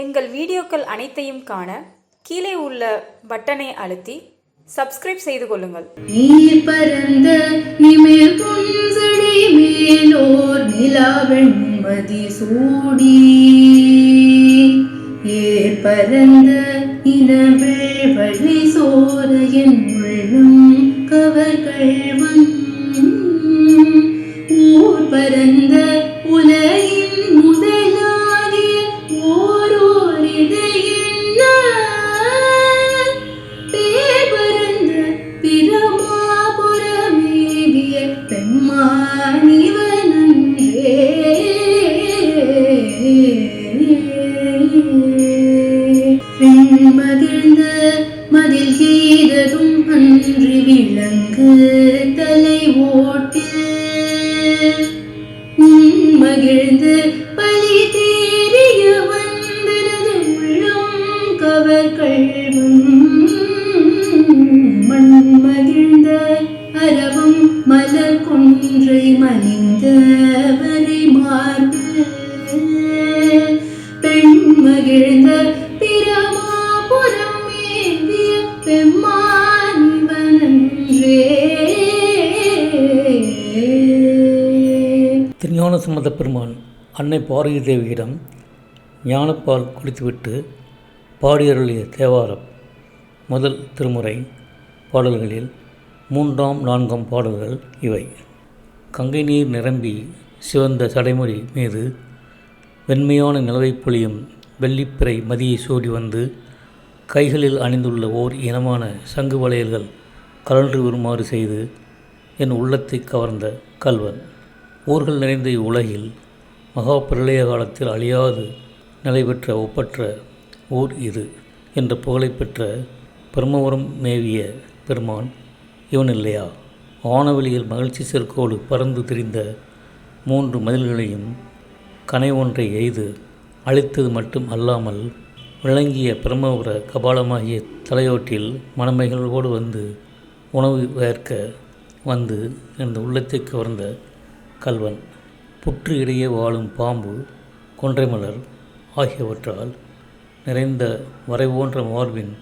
எங்கள் வீடியோக்கள் அனைத்தையும் காண கீழே உள்ள பட்டனை அழுத்தி சப்ஸ்கிரைப் செய்து கொள்ளுங்கள். நீர் பரந்த நிமிர் புன்சடை மேலோர் நிலாவெண்மதி சூடி ஏர் பரந்த இனவெள் வழி சோர என் உள்ளும் கவர்கள்வன் ஊர் பரந்த உலகின் முதலாகிய ஓரோர் இதையென்ன பேர் பரந்த பிரமாபுரமேவிய பெம்மானிவனன்றே மகிழ்ந்த மதில் எய்ததும் அன்றி விளங்கு தலை ஓட்டில் மகிழ்ந்து பலி தேறிய வந்தனது உள்ளம் கவர்கள்வும் மண் மகிழ்ந்த அரவம் மலர் கொன்றை மலிந்த வரை மார்பு பெண் மகிழ்ந்த பிரமாபுரம் மேவிய பெம்மானிவனன்றே. திருஞான சம்பந்த பெருமான் அன்னை பார்வதி தேவியிடம் ஞானப்பால் குடித்துவிட்டு பாடியருளிய தேவாரம் முதல் திருமுறை பாடல்களில் 3ஆம் 4ஆம் பாடல்கள் இவை. கங்கை நீர் நிரம்பி சிவந்த சடைமொழி மீது வெண்மையான நிலவை பொழியும் வெள்ளிப்பிறை மதியை சூடி வந்து கைகளில் அணிந்துள்ள ஓர் இனமான சங்கு வளையல்கள் கலன்று வருமாறு செய்து என் உள்ளத்தை கவர்ந்த கல்வன். ஊர்கள் நிறைந்த இவ்வுலகில் மகா பிரளய காலத்தில் அழியாது நிலை பெற்ற ஒப்பற்ற ஊர் இது என்ற புகழைப்பெற்ற பிரம்மபுரம் மேவிய பெருமான் இவன் இல்லையா? வானவெளியில் மகிழ்ச்சி செருக்கோடு பறந்து திரிந்த 3 மதில்களையும் கனை ஒன்றை எய்து அழித்தது மட்டும் அல்லாமல் விளங்கிய பிரம்மபுர கபாலமாகிய தலையோட்டில் மணமைகளோடு வந்து உணவு வேர்க்க வந்து எனது உள்ளத்தை கவர்ந்த கல்வன். புற்று இடையே வாழும் பாம்பு கொன்றைமலர் ஆகியவற்றால் நிறைந்த வரை போன்ற மார்பின்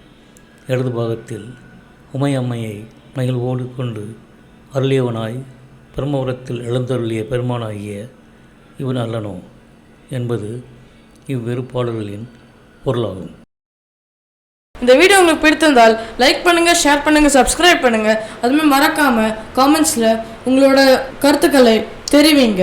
இடது பாகத்தில் உமையம்மையை மகிழ்வோடு கொண்டு அருளியவனாய் பிரம்மபுரத்தில் எழுந்தருளிய பெருமானாகிய இவன் அல்லனோ என்பது இவ்விரு பாடல்களின் பொருளாகும். இந்த வீடியோ உங்களுக்கு பிடித்திருந்தால் லைக் பண்ணுங்க, ஷேர் பண்ணுங்க, சப்ஸ்கிரைப் பண்ணுங்க. அதுமாதிரி மறக்காம காமெண்ட்ஸ்ல உங்களோட கருத்துக்களை தெரிவிங்க.